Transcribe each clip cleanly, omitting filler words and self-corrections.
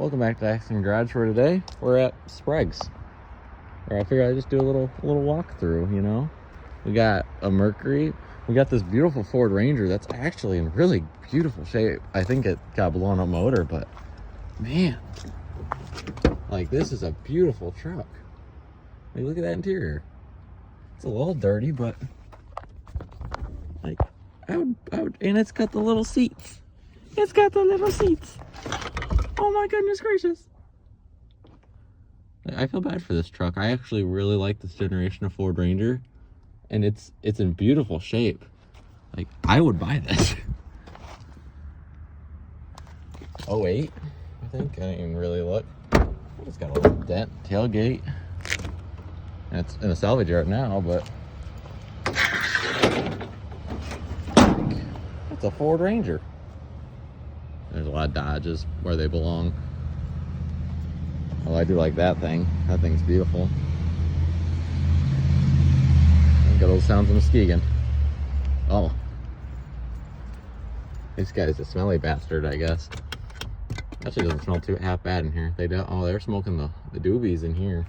Welcome back to Accident Garage. For today, we're at Spraggs. Or I figured I'd just do a little walkthrough, you know. We got a Mercury. We got this beautiful Ford Ranger that's actually in really beautiful shape. I think it got a blown up motor, but man, like, this is a beautiful truck. Like, look at that interior. It's a little dirty, but like, I would, and it's got the little seats. It's got the little seats. Oh my goodness gracious. I feel bad for this truck. I actually really like this generation of Ford Ranger, and it's in beautiful shape. Like, I would buy this. 08, I think. I didn't even really look. It's got a little dent, tailgate. And it's in a salvage yard now, but it's a Ford Ranger. There's a lot of Dodges where they belong. Oh, I do like that thing. That thing's beautiful. Got old sounds of Muskegon. Oh. This guy's a smelly bastard, I guess. Actually doesn't smell too half bad in here. They don't. Oh, they're smoking the doobies in here.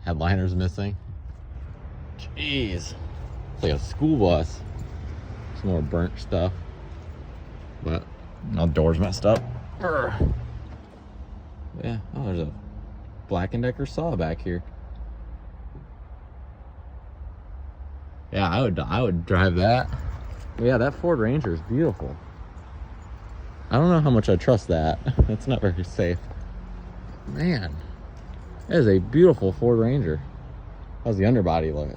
Headliner's missing. Jeez. It's like a school bus. Some more burnt stuff. But all doors messed up. Urgh. Yeah. Oh, there's a Black & Decker saw back here. Yeah, I would drive that. Yeah, that Ford Ranger is beautiful. I don't know how much I trust that. It's not very safe. Man, that is a beautiful Ford Ranger. How's the underbody look?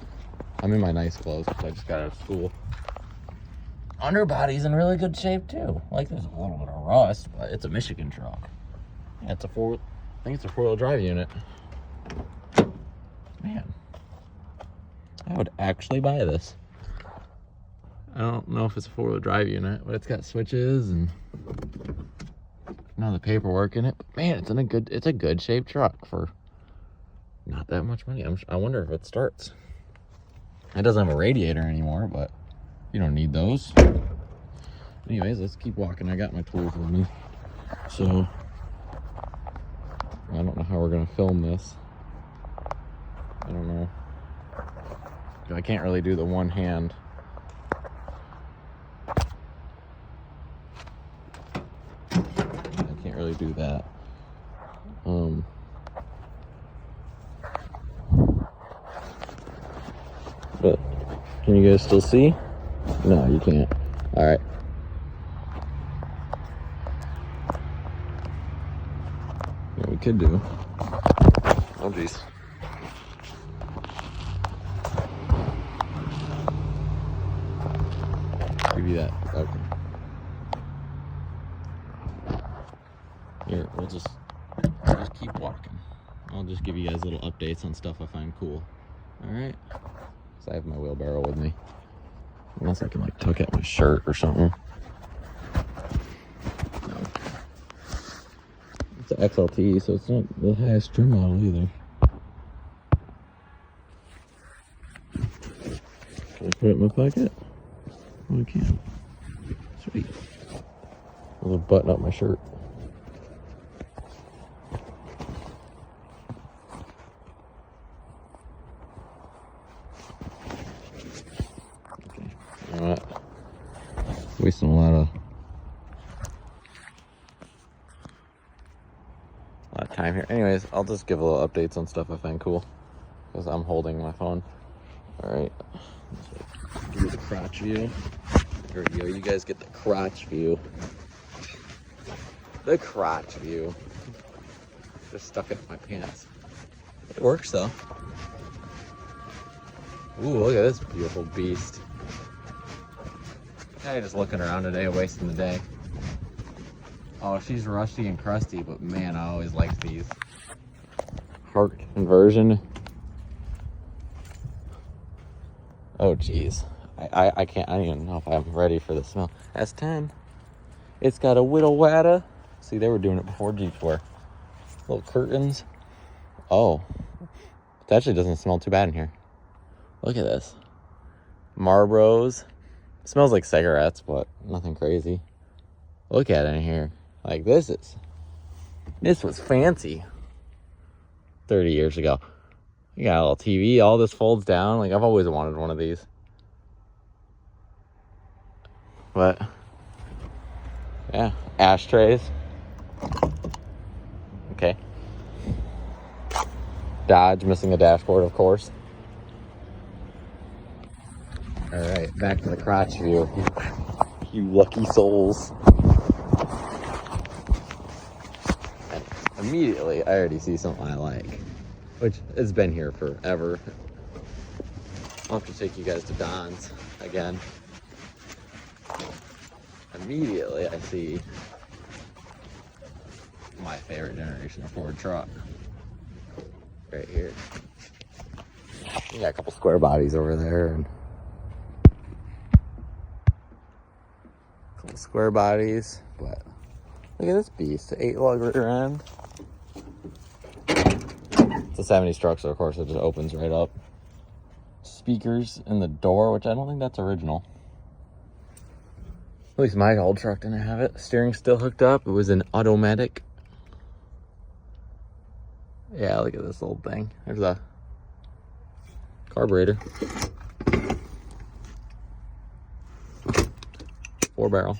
I'm in my nice clothes because I just got out of school. Underbody's in really good shape too. Like, there's a little bit of rust, but it's a Michigan truck. Yeah, I think it's a 4-wheel drive unit. Man, I would actually buy this. I don't know if it's a 4-wheel drive unit, but it's got switches and the paperwork in it. But man, it's a good shaped truck for not that much money. I wonder if it starts. It doesn't have a radiator anymore, but you don't need those. Anyways, let's keep walking. I got my tools with me, so I don't know how we're gonna film this. I don't know. I can't really do the one hand. I can't really do that. But can you guys still see? No, you can't. All right. What we could do. Oh, geez. Give you that. Okay. Here, we'll just keep walking. I'll just give you guys little updates on stuff I find cool. All right. So I have my wheelbarrow with me. Unless I can, like, tuck at my shirt or something. No. It's an XLT, so it's not the highest trim model either. Can I put it in my pocket? Oh, I can. Sweet. I'm gonna button up my shirt. Wasting a lot of time here. Anyways, I'll just give a little updates on stuff I find cool because I'm holding my phone. All right, give you the crotch view. There we go. You guys get the crotch view. The crotch view. Just stuck it in my pants. It works though. Ooh, look at this beautiful beast. I'm just looking around today, wasting the day. Oh, she's rusty and crusty, but man, I always like these. Heart conversion. Oh, geez. I can't, I don't even know if I'm ready for the smell. S10. It's got a whittle watta. See, they were doing it before Jeeps were. Little curtains. Oh, it actually doesn't smell too bad in here. Look at this. Marlboros. It smells like cigarettes, but nothing crazy. look at in here. Like, this was fancy 30 years ago. You got a little TV, all this folds down. Like, I've always wanted one of these. But, yeah, ashtrays. Okay. Dodge, missing a dashboard, of course. All right, back to the crotch view. You lucky souls. And immediately, I already see something I like, which has been here forever. I'll have to take you guys to Don's again. Immediately, I see my favorite generation of Ford truck right here. You got a couple square bodies over there, and a couple square bodies, but look at this beast, 8-lug rear end. It's a 70s truck, so of course it just opens right up. Speakers in the door, which I don't think that's original. At least my old truck didn't have it. Steering still hooked up. It was an automatic. Yeah, look at this old thing. There's a carburetor. 4-barrel.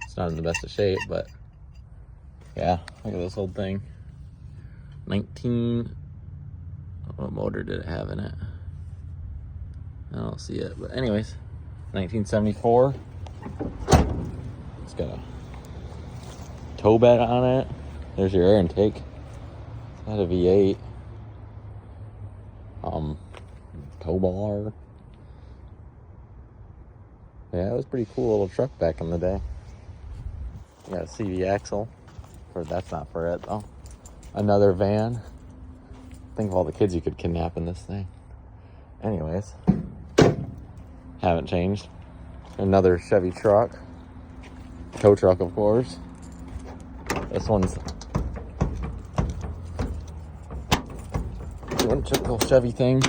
It's not in the best of shape, but yeah, look at this old thing. 19. What motor did it have in it? I don't see it, but anyways, 1974. It's got a tow bed on it. There's your air intake. It's got a V8. Tow bar. Yeah, it was a pretty cool little truck back in the day. You got a CV axle. That's not for it though. Another van. Think of all the kids you could kidnap in this thing. Anyways, haven't changed. Another Chevy truck. Tow truck, of course. This one's doing typical Chevy things,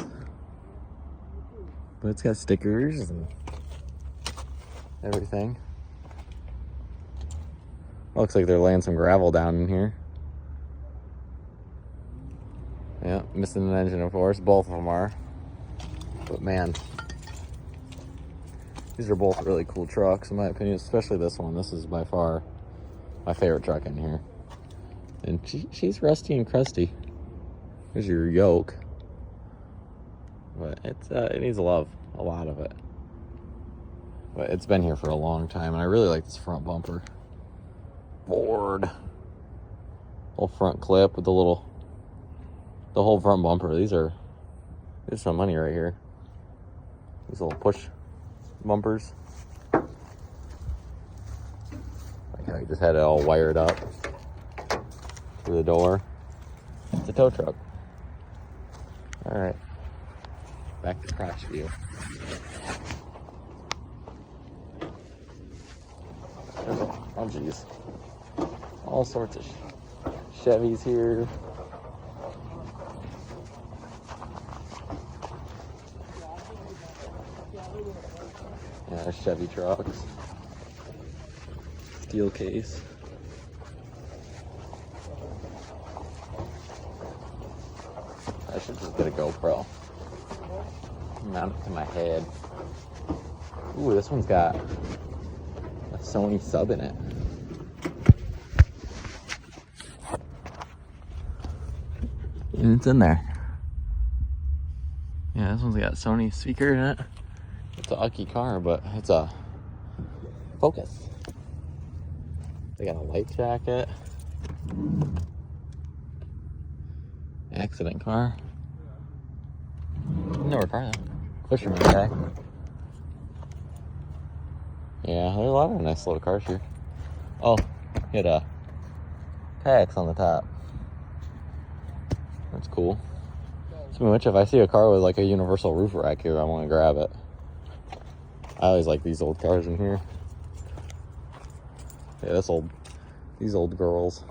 but it's got stickers and everything. Looks like they're laying some gravel down in here. Yeah, missing an engine, of course. Both of them are. But man, these are both really cool trucks, in my opinion, especially this one. This is by far my favorite truck in here. And she's rusty and crusty. Here's your yoke. But it needs love, a lot of it. But it's been here for a long time, and I really like this front bumper. Ford. Whole front clip with the whole front bumper. There's some money right here. These little push bumpers. Like how you just had it all wired up through the door. It's a tow truck. All right, back to crotch view. Oh geez, all sorts of Chevys here. Yeah, Chevy trucks. Steel case. I should just get a GoPro. Mount it to my head. Ooh, this one's got a Sony sub in it. And it's in there. Yeah, this one's got a Sony speaker in it. It's an ugly car, but it's a Focus. They got a light jacket. Accident car. Newer car though. Fisherman guy. Yeah, there's a lot of nice little cars here. Oh, hit a tax on the top. That's cool. Speaking of which, if I see a car with like a universal roof rack here, I want to grab it. I always like these old cars in here. Yeah, these old girls.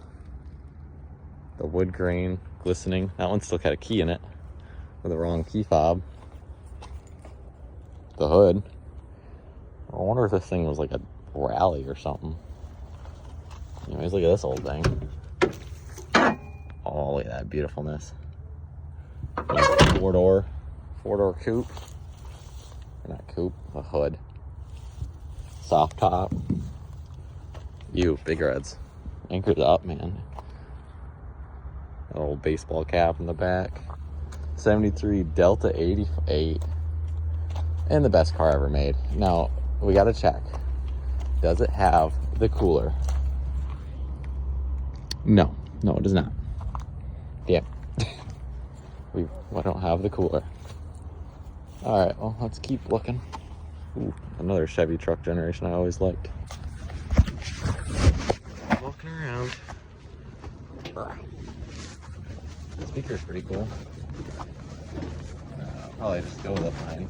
The wood grain glistening. That one still got a key in it with the wrong key fob. The hood. wonder if this thing was like a rally or something. Anyways, look at this old thing. Oh, look at that beautifulness. Four-door coupe. Not coupe, a hood. Soft top. Big reds. Anchored up, man. That old baseball cap in the back. 73 Delta 88. And the best car ever made. Now, we gotta check. Does it have the cooler? No, it does not. Damn. We don't have the cooler. Alright, well, let's keep looking. Ooh, another Chevy truck generation I always liked. Walking around. The speaker's pretty cool. Probably just go with it fine.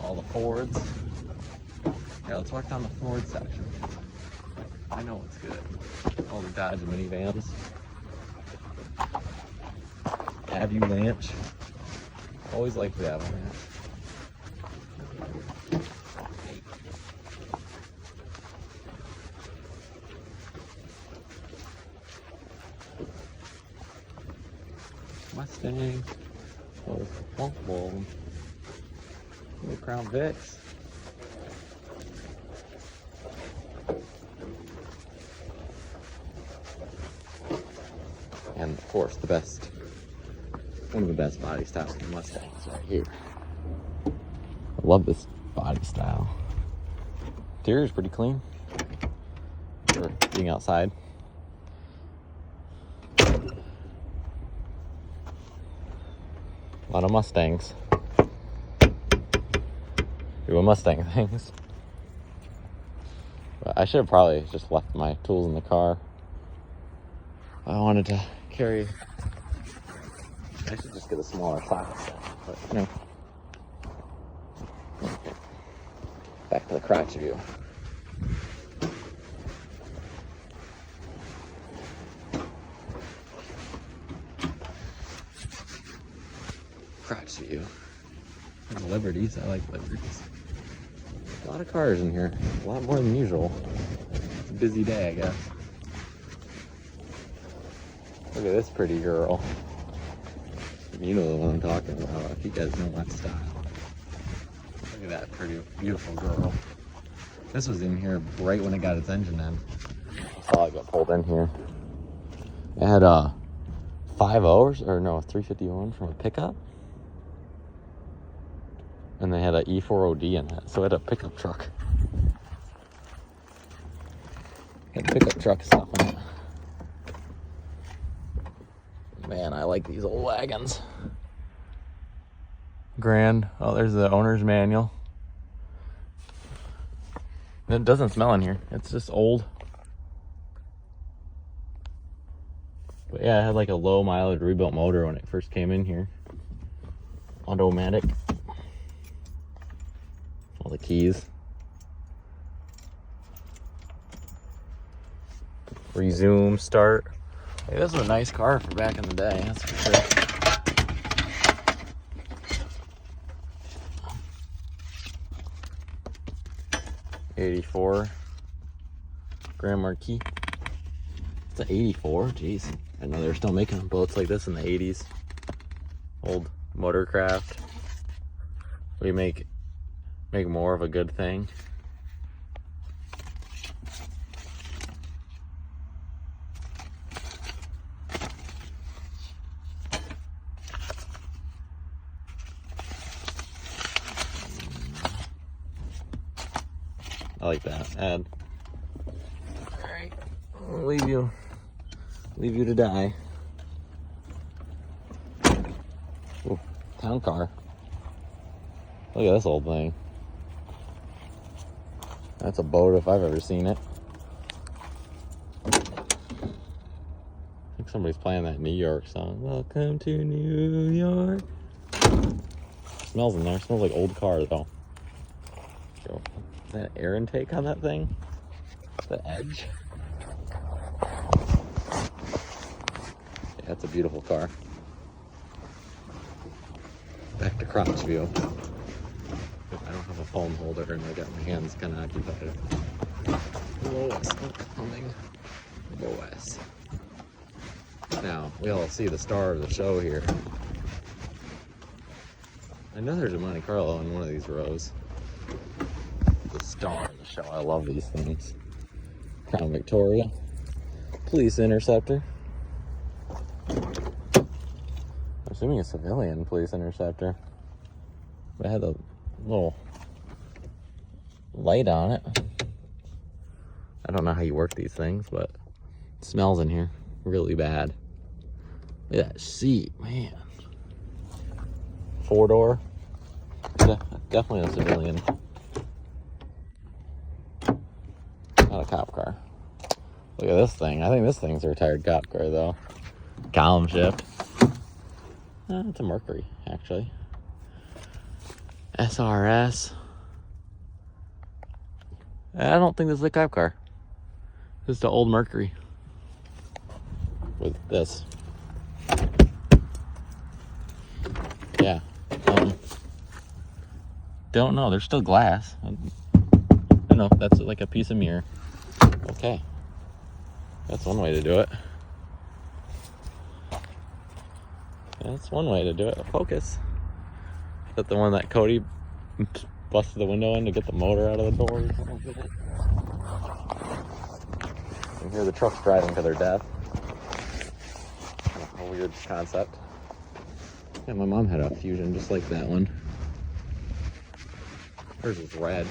All the Fords. Yeah, let's walk down the Ford section. I know what's good. All the Dodge minivans. Avalanche. Always like the Avalanche. Mustang. Whoa. Little Crown Vics. And of course, one of the best body styles in Mustangs right here. I love this body style. Interior is pretty clean for being outside. A lot of Mustangs doing Mustang things. But I should have probably just left my tools in the car. I wanted to carry. I should just get a smaller class, but no. Okay. Back to the crotch view. Crotch view. And Liberties. I like Liberties. A lot of cars in here. A lot more than usual. It's a busy day, I guess. Look at this pretty girl. You know the one I'm talking about, if you guys know my style. Look at that pretty, beautiful girl. This was in here right when it got its engine in. I saw it got pulled in here. It had 351 from a pickup. And they had an E4OD in it, so it had a pickup truck. Had pickup truck stuff in it. Man, I like these old wagons. Grand. Oh, there's the owner's manual. It doesn't smell in here. It's just old. But yeah, it had like a low mileage rebuilt motor when it first came in here. Automatic. All the keys. Resume, start. Hey, this was a nice car for back in the day, that's for sure. '84 Grand Marquis. It's an '84. Jeez, I know they're still making boats like this in the '80s. Old Motorcraft. We make more of a good thing. I like that ad. Alright, I'll leave you to die. Ooh, town car. Look at this old thing. That's a boat if I've ever seen it. I think somebody's playing that New York song. Welcome to New York. Smells in there. Smells like old car though. So, is that air intake on that thing? The edge? Yeah, it's a beautiful car. Back to crotch view. I don't have have a phone holder and I got my hands kind of occupied. Lois coming. Lois. Now, we all see the star of the show here. I know there's a Monte Carlo in one of these rows. The star of the show. I love these things. Crown Victoria. Police interceptor. I'm assuming a civilian police interceptor. But it had a little light on it. I don't know how you work these things, but it smells in here really bad. Look at that seat, man. 4-door. Definitely a civilian. Not a cop car. Look at this thing. I think this thing's a retired cop car, though. Column shift. It's a Mercury, actually. SRS. I don't think this is a cop car. This is the old Mercury. With this. Yeah. Don't know. There's still glass. I don't know. That's like a piece of mirror. Okay. That's one way to do it. That's one way to do it. Focus. Is that the one that Cody busted the window in to get the motor out of the door? You can hear the trucks driving to their death. A weird concept. Yeah, my mom had a Fusion just like that one. Hers was red.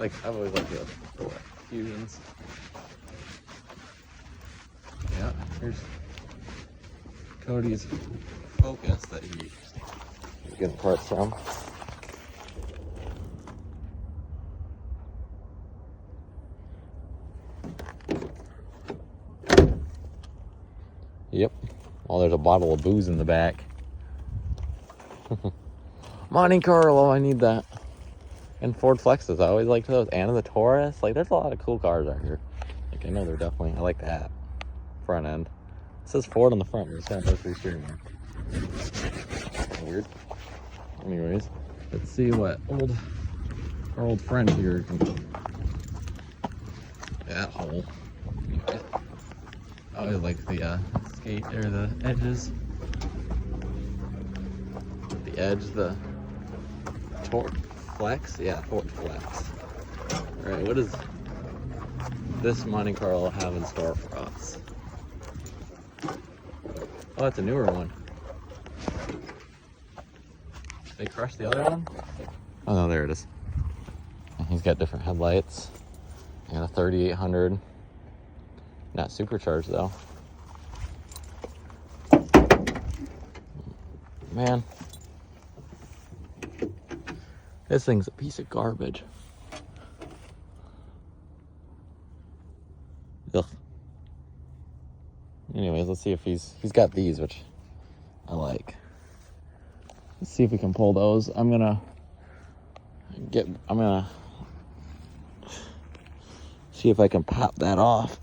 Like, I've always liked the Fusions. Yeah, here's Cody's Focus that he's getting parts from. Yep. Oh, there's a bottle of booze in the back. Monte Carlo, I need that. And Ford Flexes, I always liked those. And the Taurus. Like, there's a lot of cool cars out here. Like, I know they're definitely, I like that front end. It says Ford on the front, but it's got both these steering wheel. Weird. Anyways, let's see what our old friend here can do. That hole. Anyways, I always like the skate or the edges. The edge, the Torque Flex? Yeah, Ford Flex. Alright, what does this Monte Carlo have in store for us? Oh, that's a newer one. They crushed the other one? Oh no, there it is. He's got different headlights. And a 3800. Not supercharged though. Man. This thing's a piece of garbage. Ugh. Anyways, let's see if he's got these, which I like. Let's see if we can pull those. I'm gonna see if I can pop that off.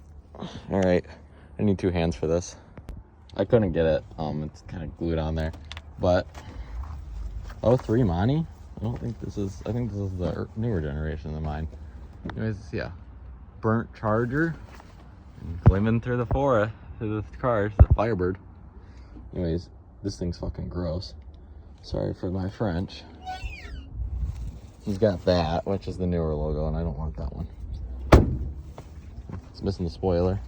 All right, I need 2 hands for this. I couldn't get it. It's kind of glued on there, but 03 Monte. I think this is the newer generation than mine. Anyways, yeah, burnt Charger, and gleaming through the forest, through the cars, the Firebird. Anyways, this thing's fucking gross. Sorry for my French. He's got that, which is the newer logo, and I don't want that one. It's missing the spoiler.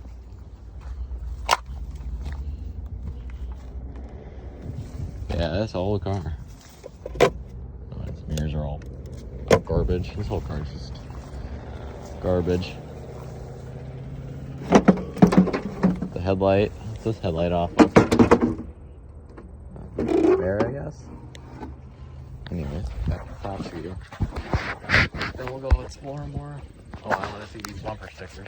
Yeah, that's an old car. Oh, its mirrors are all garbage. This whole car is just garbage. The headlight. What's this headlight off of? There, I guess. Anyways, back to the top view. Then we'll go explore more. Oh, I want to see these bumper stickers.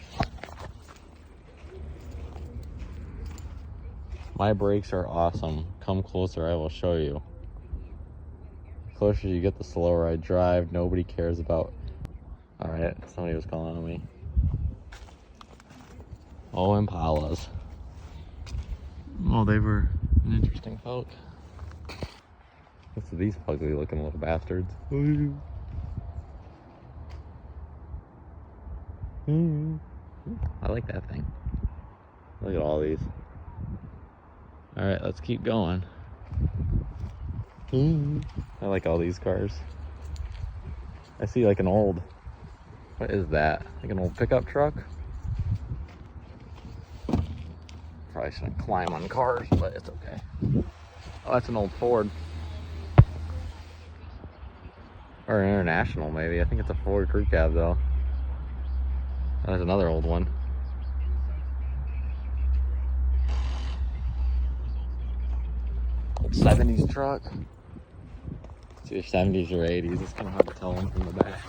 My brakes are awesome. Come closer, I will show you. The closer you get, the slower I drive. Nobody cares about... Alright, somebody was calling on me. Oh, Impalas. Oh, they were an interesting folk. What's these ugly looking little bastards? I like that thing. Look at all these. All right, let's keep going. I like all these cars. I see like an old, what is that? Like an old pickup truck? Probably shouldn't climb on cars, but it's okay. Oh, that's an old Ford. Or an International, maybe. I think it's a Ford crew cab, though. There's another old one. Old 70s truck. It's either 70s or 80s. It's kind of hard to tell them from the back.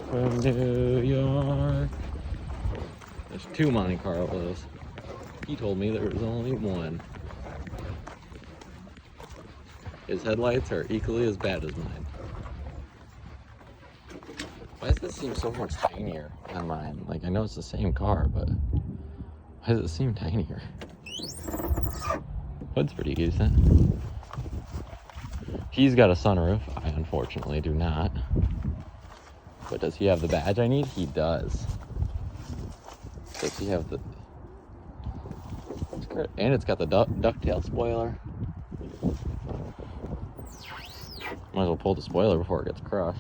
From New York. There's 2 Monte Carlos. He told me there was only 1. His headlights are equally as bad as mine. Why does this seem so much tinier than mine? Like, I know it's the same car, but why does it seem tinier? Hood's pretty decent. He's got a sunroof. I unfortunately do not. But does he have the badge I need? He does. Does he have the... It's great. And it's got the ducktail spoiler. Might as well pull the spoiler before it gets crushed.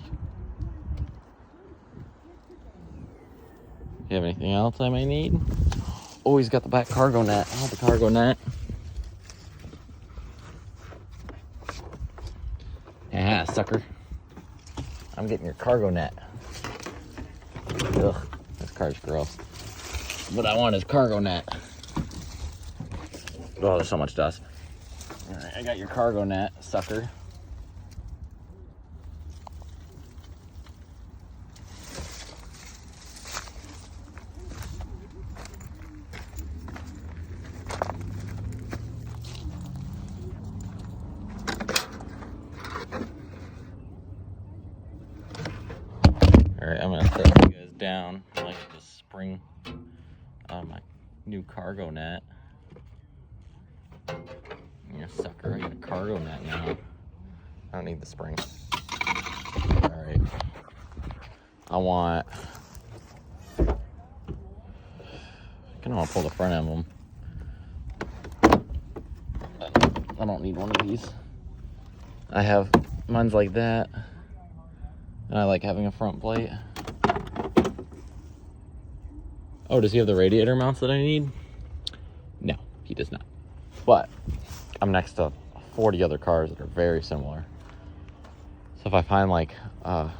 You have anything else I might need? Oh, he's got the back cargo net. I want the cargo net. Yeah, sucker. I'm getting your cargo net. Ugh, this car's gross. What I want is cargo net. Oh, there's so much dust. All right, I got your cargo net, sucker. All right, I'm gonna set you guys down. I like the spring on my new cargo net. You sucker, I got a cargo net now. I don't need the spring. All right. I kind of want to pull the front emblem. I don't need one of these. I have mine's like that, and I like having a front plate. Oh, does he have the radiator mounts that I need? No, he does not. But I'm next to 40 other cars that are very similar. So if I find like, I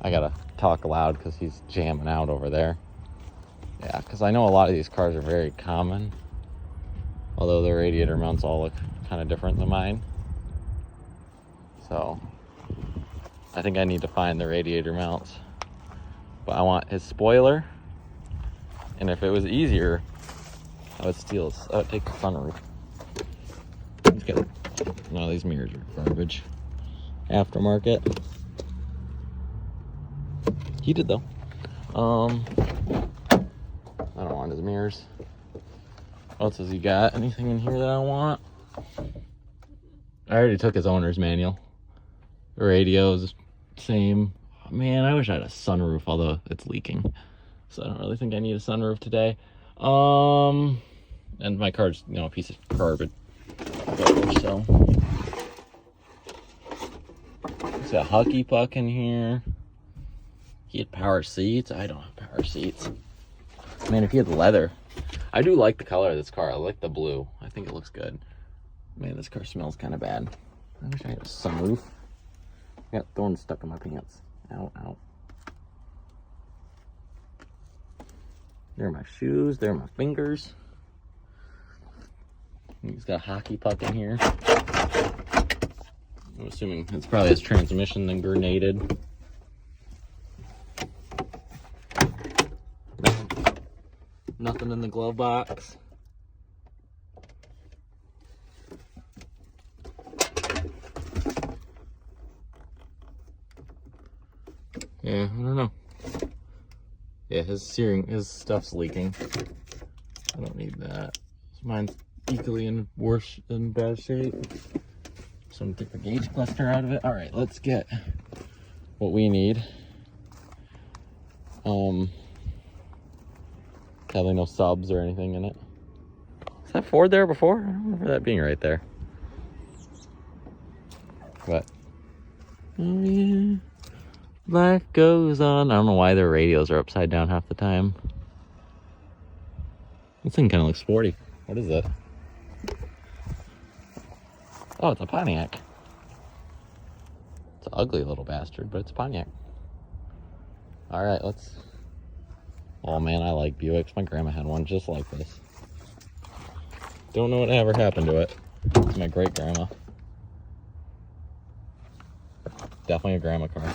gotta talk loud because he's jamming out over there. Yeah, because I know a lot of these cars are very common, although the radiator mounts all look kind of different than mine. So I think I need to find the radiator mounts. But I want his spoiler, and if it was easier, I would take the sunroof. He's got, no, these mirrors are garbage. Aftermarket. Heated though. I don't want his mirrors. What else has he got? Anything in here that I want? I already took his owner's manual. The radio's same. Oh, man, I wish I had a sunroof, although it's leaking. So I don't really think I need a sunroof today. And my car's, a piece of garbage. So it's got hockey puck in here. He had power seats. I don't have power seats. Man, if he had leather. I do like the color of this car. I like the blue. I think it looks good. Man, this car smells kind of bad. I wish I had a sunroof. I got thorns stuck in my pants. Ow, ow. There are my shoes. There are my fingers. He's got a hockey puck in here. I'm assuming it's probably his transmission then grenaded. Nothing in the glove box. Yeah, I don't know. Yeah, his stuff's leaking. I don't need that. Mine's equally in worse and bad shape. So I'm gonna take the gauge cluster out of it. All right, let's get what we need. Probably no subs or anything in it. Is that Ford there before? I don't remember that being right there. But oh yeah, life goes on. I don't know why their radios are upside down half the time. This thing kind of looks sporty. What is it? Oh, it's a Pontiac. It's an ugly little bastard, but it's a Pontiac. All right, let's... Oh man, I like Buicks. My grandma had one just like this. Don't know what ever happened to it. It's my great grandma. Definitely a grandma car.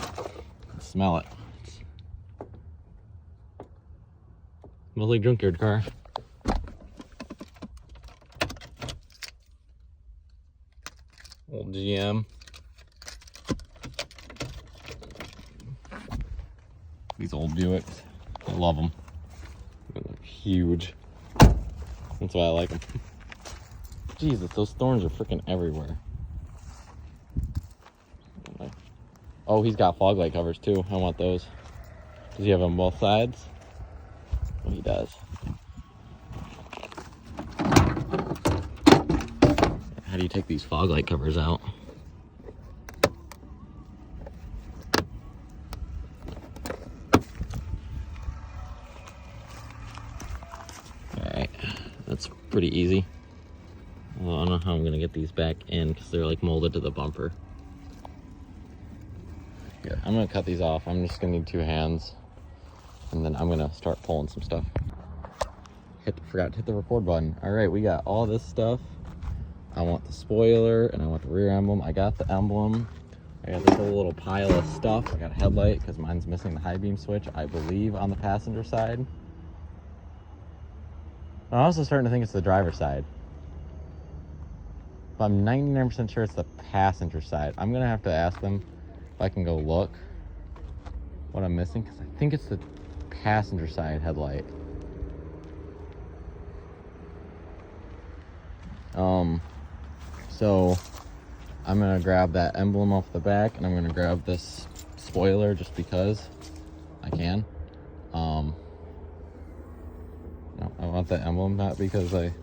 Smell it. Smells like junkyard car. Old GM. These old Buicks. I love them. They're huge. That's why I like them. Jesus, those thorns are freaking everywhere. Oh, he's got fog light covers too. I want those. Does he have them on both sides? Oh, he does. How do you take these fog light covers out? Alright, that's pretty easy. Well, I don't know how I'm going to get these back in because they're like molded to the bumper. Yeah, I'm going to cut these off. I'm just going to need 2 hands. And then I'm going to start pulling some stuff. Forgot to hit the record button. Alright, we got all this stuff. I want the spoiler and I want the rear emblem. I got the emblem. I got this whole little pile of stuff. I got a headlight because mine's missing the high beam switch, I believe, on the passenger side. I'm also starting to think it's the driver's side. But I'm 99% sure it's the passenger side. I'm going to have to ask them if I can go look what I'm missing, because I think it's the passenger side headlight. So I'm going to grab that emblem off the back, and I'm going to grab this spoiler just because I can. No, I want the emblem, not because I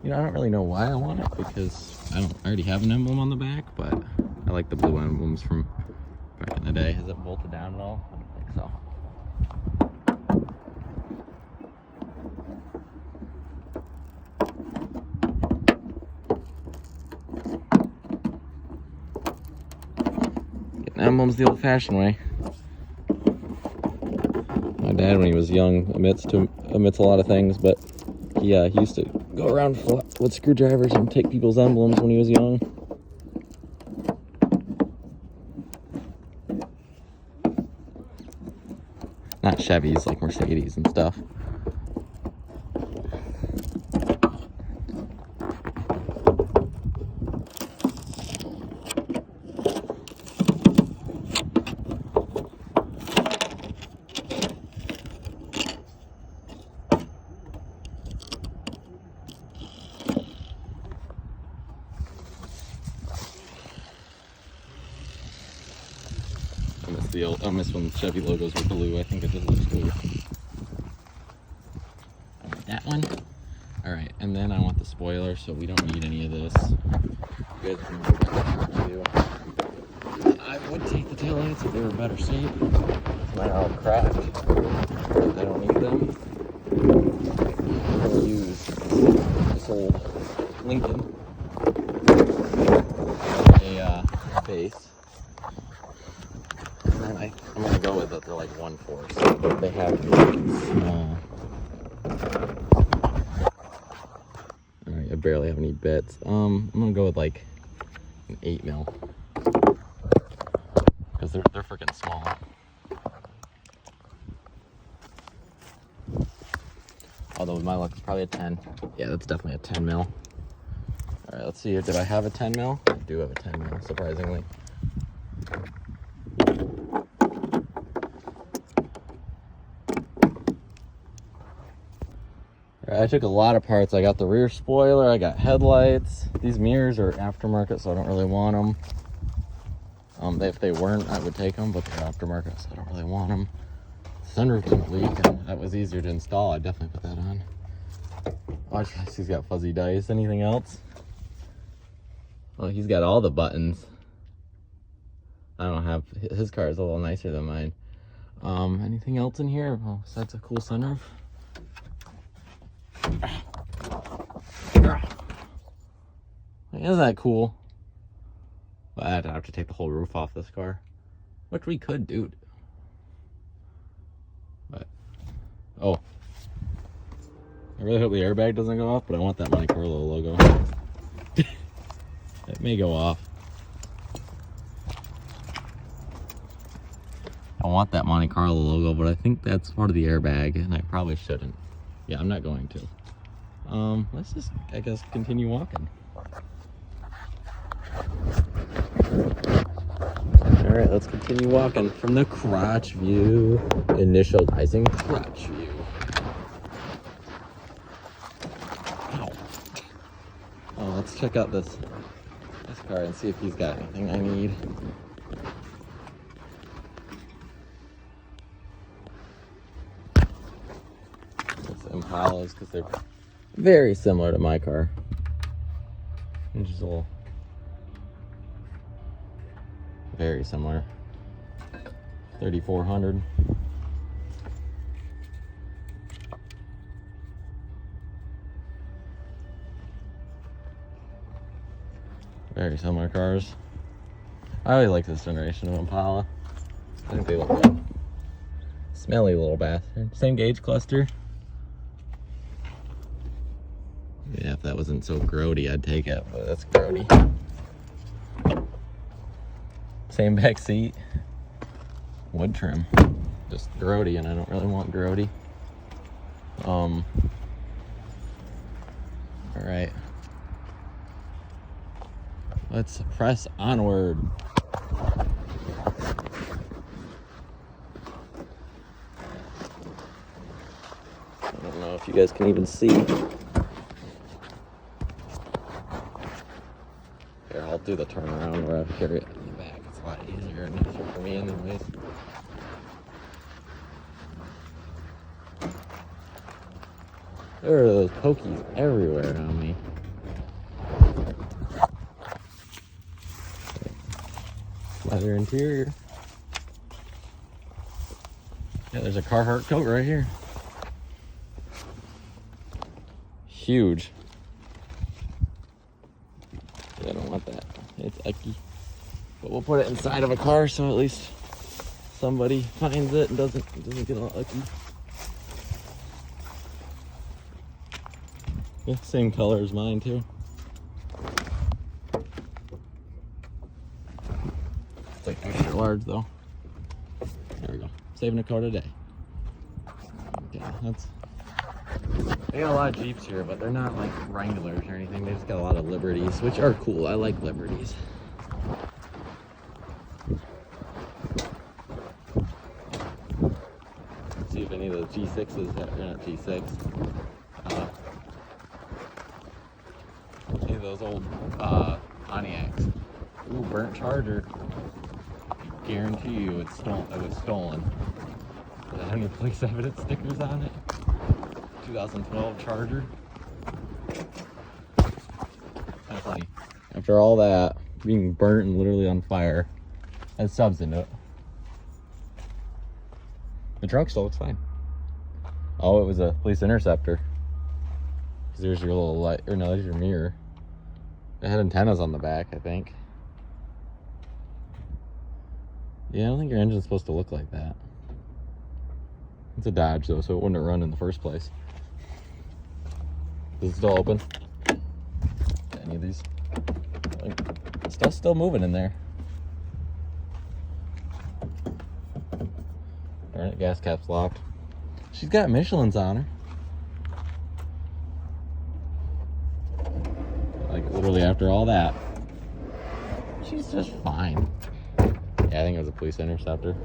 don't really know why I want it, because I already have an emblem on the back, but I like the blue emblems from back in the day. Is it bolted down at all? I don't think so. Getting emblems the old-fashioned way. My dad, when he was young, admits a lot of things, but he used to go around with screwdrivers and take people's emblems when he was young. Not Chevys, like Mercedes and stuff. I miss when Chevy logos were blue. I think it just looks cool. I want that one. Alright, and then I want the spoiler, so we don't need any of this. You guys remember what to do. I would take the taillights if they were in better shape. Mine are all cracked. I don't need them. I'm going to use this old Lincoln as a base. I'm going to go with it. They're like 1/4, but they have to be small. Alright, I barely have any bits. I'm going to go with like an 8 mil. Because they're freaking small. Although with my luck, it's probably a 10. Yeah, that's definitely a 10 mil. Alright, let's see here. Did I have a 10 mil? I do have a 10 mil, surprisingly. I took a lot of parts. I got the rear spoiler, I got headlights. These mirrors are aftermarket, so I don't really want them. If they weren't, I would take them, but they're aftermarket, so I don't really want them. Sunroof didn't leak, and that was easier to install. I'd definitely put that on. Watch, he's got fuzzy dice. Anything else? Oh, he's got all the buttons. I don't have, his car is a little nicer than mine. Anything else in here? Oh, so that's a cool sunroof. Isn't that cool? But I'd have to take the whole roof off this car, which we could do. But, oh. I really hope the airbag doesn't go off, but I want that Monte Carlo logo. It may go off. I want that Monte Carlo logo, but I think that's part of the airbag, and I probably shouldn't. Yeah, I'm not going to. Let's just, I guess, continue walking. Alright, let's continue walking from the crotch view. Initializing crotch view. Ow. Oh, let's check out this car and see if he's got anything I need. Impalas, because they're very similar to my car. And just a little, very similar. 3400. Very similar cars. I really like this generation of Impala. I think they look good. Smelly little bastard. Same gauge cluster. Yeah, if that wasn't so grody, I'd take it, but that's grody. Same back seat. Wood trim. Just grody, and I don't really want grody. Alright. Let's press onward. I don't know if you guys can even see. Here, I'll do the turnaround where I carry it in the back. It's a lot easier and easier for me anyways. There are those pokies everywhere on me. Leather interior. Yeah, there's a Carhartt coat right here. Huge. I don't want that. It's icky. But we'll put it inside of a car so at least somebody finds it and doesn't get all icky. Yeah, same color as mine too. It's like extra large though. There we go. Saving a car today. Okay, that's. They got a lot of Jeeps here, but they're not like Wranglers or anything. They just got a lot of Liberties, which are cool. I like Liberties. Let's see if any of the G6s have, not G6. Any of those old Pontiacs. Ooh, burnt Charger. I guarantee you it was stolen. Does it have any police evidence stickers on it? 2012 Charger. Kind of funny. After all that, being burnt and literally on fire, has subs into it. The trunk still looks fine. Oh, it was a police interceptor. Because there's your little light, or no, there's your mirror. It had antennas on the back, I think. Yeah, I don't think your engine's supposed to look like that. It's a Dodge though, so it wouldn't have run in the first place. Is it still open? Any of these? Stuff's still moving in there. Darn it, gas cap's locked. She's got Michelin's on her. Like literally after all that, she's just fine. Yeah, I think it was a police interceptor.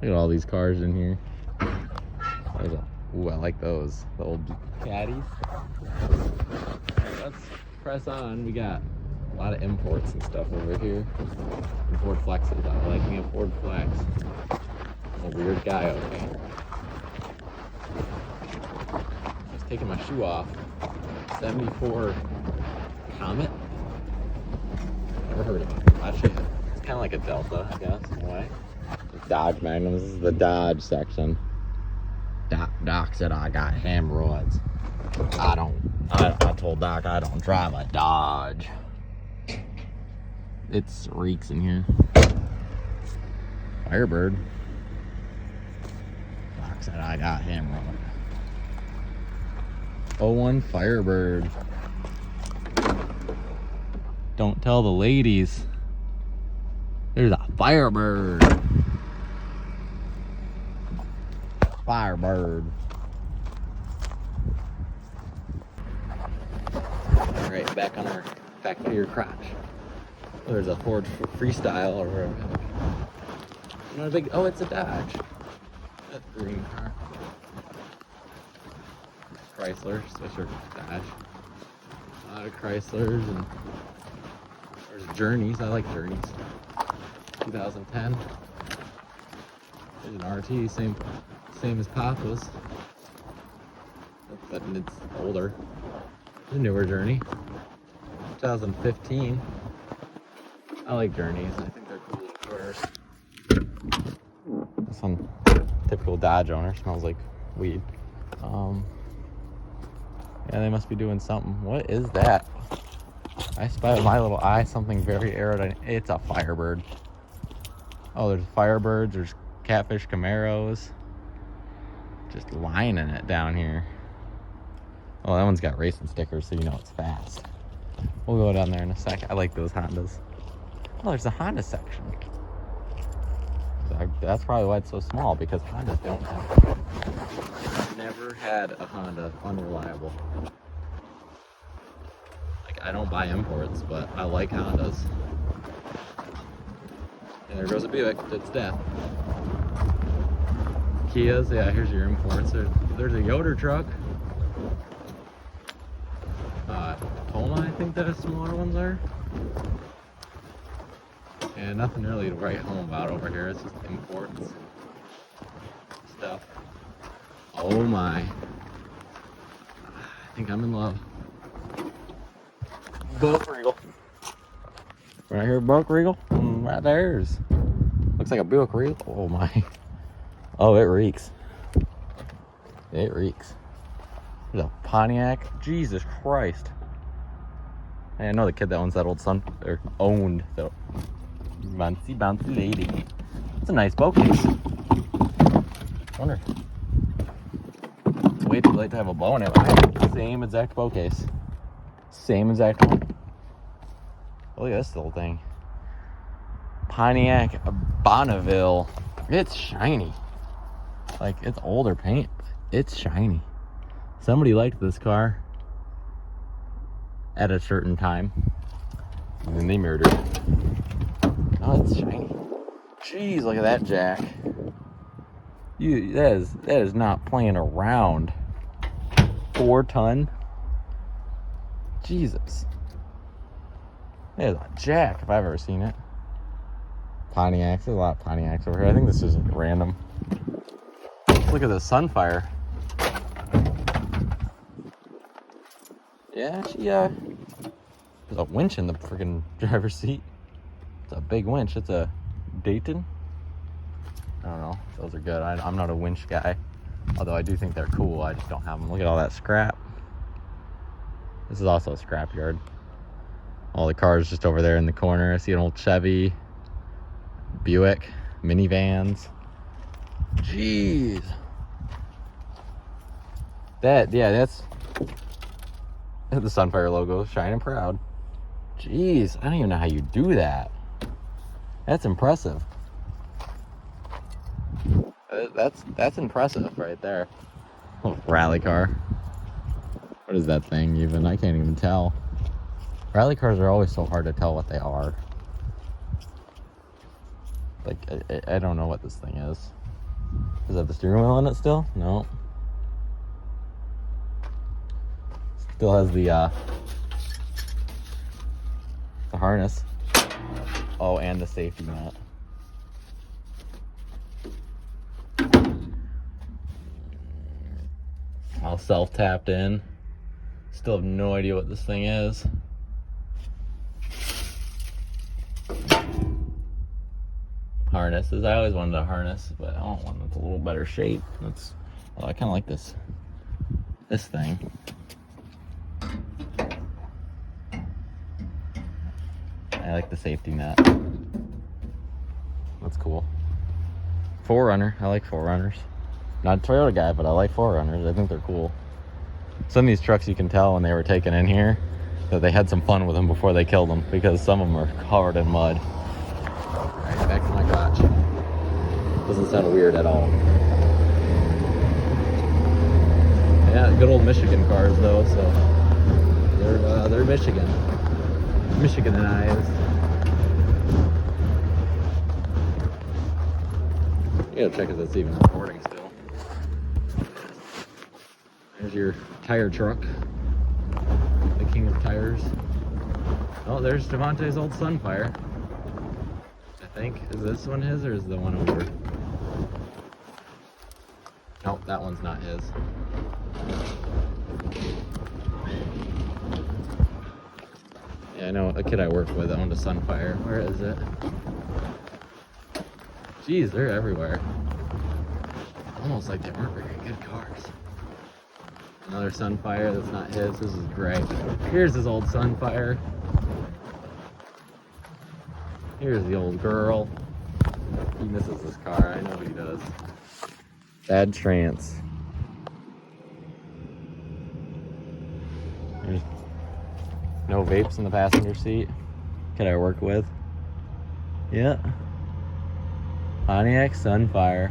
Look at all these cars in here. There's a Ooh, I like those. The old caddies. Alright, let's press on. We got a lot of imports and stuff over here. And Ford Flexes. I like me a Ford Flex. I'm a weird guy, okay? Just taking my shoe off. 74 Comet. Never heard of it. Actually, it's kind of like a Delta, I guess, in a way. Dodge Magnum. This is the Dodge section. Doc said I got hemorrhoids. I told Doc I don't drive a Dodge. It reeks in here. Firebird. Doc said I got hemorrhoids. 01 Firebird. Don't tell the ladies. There's a Firebird. Firebird. Alright, back to your crotch. Oh, there's a Ford Freestyle or whatever. Not a big, oh, it's a Dodge. That green car. Chrysler, Swisher Dodge. A lot of Chryslers and there's Journeys. I like Journeys. 2010. There's an RT, same as Papa's, but it's older. It's a newer Journey. 2015. I like Journeys. I think they're cool little cars. This one, typical Dodge owner, smells like weed. Yeah, they must be doing something. What is that? I spy with my little eye something very aerodynamic. It's a Firebird. Oh, there's Firebirds. There's Catfish Camaros. Just lining it down here. Oh, that one's got racing stickers, so you know it's fast. We'll go down there in a sec. I like those Hondas. Oh, there's a Honda section. So that's probably why it's so small, because Hondas don't have. I've never had a Honda unreliable. Like, I don't buy imports, but I like Hondas. And there goes a Buick. It's death. Kias, yeah, here's your imports. There's a Yoder truck. Toma, I think that the smaller ones are. And nothing really to write home about over here. It's just imports stuff. Oh my. I think I'm in love. Buick Regal. Right here, Buick Regal. Right there's. Looks like a Buick Regal. Oh my. Oh, it reeks. It reeks. There's a Pontiac. Jesus Christ. Hey, I know the kid that owns that old owned the bouncy lady. It's a nice boat case. I wonder. It's way too late to have a bow in it. I have the same exact bow case. Same exact one. Look at this little thing. Pontiac Bonneville. It's shiny. Like, it's older paint, but it's shiny. Somebody liked this car at a certain time, and then they murdered it. Oh, it's shiny. Jeez, look at that jack. That is not playing around. 4-ton. Jesus. There's a jack if I've ever seen it. Pontiacs. There's a lot of Pontiacs over here. I think this is random. Look at the Sunfire. Yeah, there's a winch in the freaking driver's seat. It's a big winch. It's a Dayton. I don't know. Those are good. I'm not a winch guy. Although I do think they're cool. I just don't have them. Look at all that scrap. This is also a scrap yard. All the cars just over there in the corner. I see an old Chevy, Buick, minivans. Jeez. That's the Sunfire logo, shining proud. Jeez, I don't even know how you do that. That's impressive. That's impressive right there. Little rally car. What is that thing even? I can't even tell. Rally cars are always so hard to tell what they are. Like, I don't know what this thing is. Is that the steering wheel in it still? No. Still has the harness. Oh, and the safety net. All self-tapped in. Still have no idea what this thing is. Harnesses. I always wanted a harness, but I want one that's a little better shape. That's, oh, I kind of like this thing. I like the safety net. That's cool. 4Runner. I like 4Runners. Not a Toyota guy, but I like 4Runners. I think they're cool. Some of these trucks, you can tell when they were taken in here that they had some fun with them before they killed them, because some of them are covered in mud. All right, back to my garage. Doesn't sound weird at all. Yeah, good old Michigan cars though, so they're Michiganized. You gotta check if that's even recording still. There's your tire truck, the king of tires. Oh, there's Devontae's old Sunfire. I think. Is this one his or is the one over? Nope, that one's not his. Yeah, I know a kid I work with owned a Sunfire. Where is it? Jeez, they're everywhere. Almost like they weren't very good cars. Another Sunfire that's not his. This is gray. Here's his old Sunfire. Here's the old girl. He misses this car. I know he does. Bad trance. There's no vapes in the passenger seat. Kid I work with. Yeah. Pontiac Sunfire.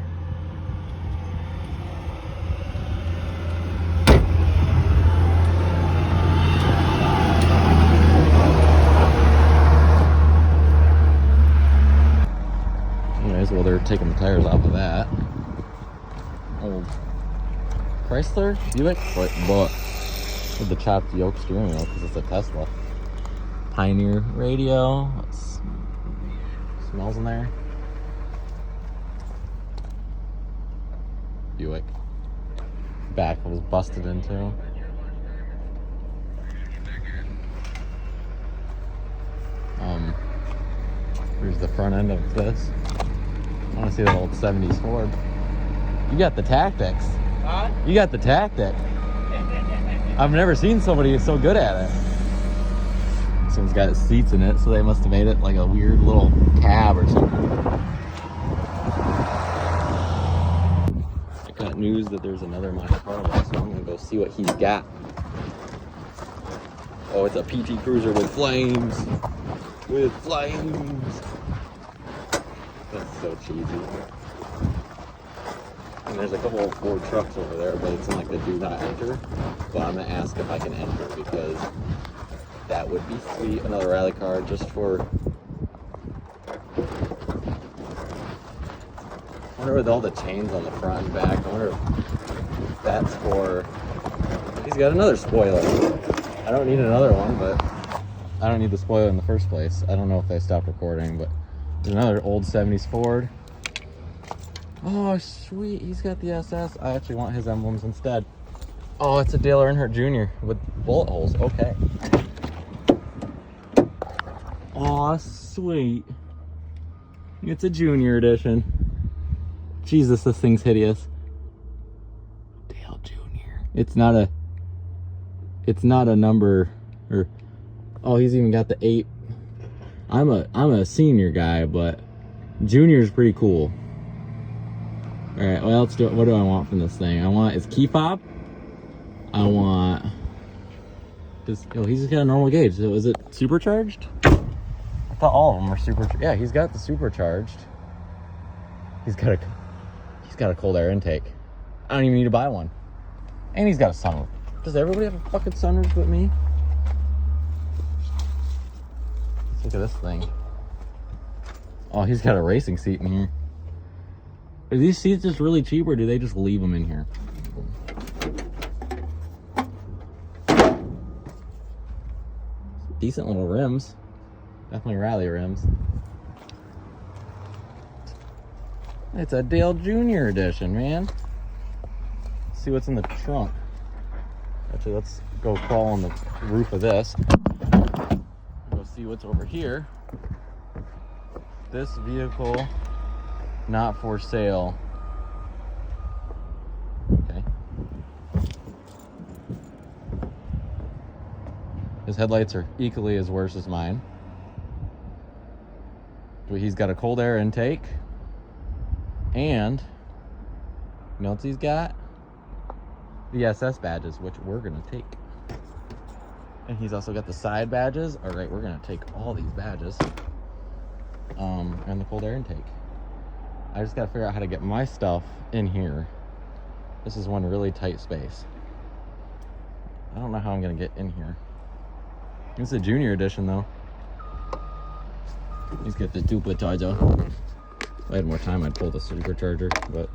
Anyways, well, they're taking the tires off of that. Old Chrysler Buick, but with the chopped yoke steering wheel because it's a Tesla. Pioneer radio. What smells in there? Buick. Back was busted into. Here's the front end of this. I want to see that old 70s Ford. You got the tactics. Huh? You got the tactic. I've never seen somebody so good at it. This one's got seats in it, so they must have made it like a weird little cab or something. I got news that there's another Monte Carlo, so I'm gonna go see what he's got. Oh, it's a PT Cruiser with flames. With flames. That's so cheesy. And there's a couple of Ford trucks over there, but it's in like the do not enter. But I'm gonna ask if I can enter because that would be sweet. Another rally car just for. I wonder with all the chains on the front and back. I wonder if that's for. He's got another spoiler. I don't need another one, but I don't need the spoiler in the first place. I don't know if they stopped recording, but there's another old 70s Ford. Oh, sweet. He's got the SS. I actually want his emblems instead. Oh, it's a Dale Earnhardt Jr. with bullet holes. Okay. Oh, sweet. It's a junior edition. Jesus, this thing's hideous. Dale Jr. It's not a number or oh, he's even got the 8. I'm a senior guy, but junior's pretty cool. All right, well, let's do it. What do I want from this thing? I want its key fob. I want this. Oh, he's just got a normal gauge. So is it supercharged? I thought all of them were supercharged. Yeah, he's got the supercharged. He's got a cold air intake. I don't even need to buy one. And he's got a sunroof. Does everybody have a fucking sunroof but me? Let's look at this thing. Oh, he's got a racing seat in here. Are these seats just really cheap or do they just leave them in here? decent little rims. Definitely rally rims. It's a Dale Jr. edition, man. Let's see what's in the trunk. Actually, let's go crawl on the roof of this. Go see what's over here. This vehicle, not for sale. Okay. His headlights are equally as worse as mine. He's got a cold air intake. And, you know what he's got? The SS badges, which we're going to take. And he's also got the side badges. All right, we're going to take all these badges. And the cold air intake. I just got to figure out how to get my stuff in here. This is one really tight space. I don't know how I'm going to get in here. It's a junior edition, though. He's got the supercharger. If I had more time, I'd pull the supercharger, but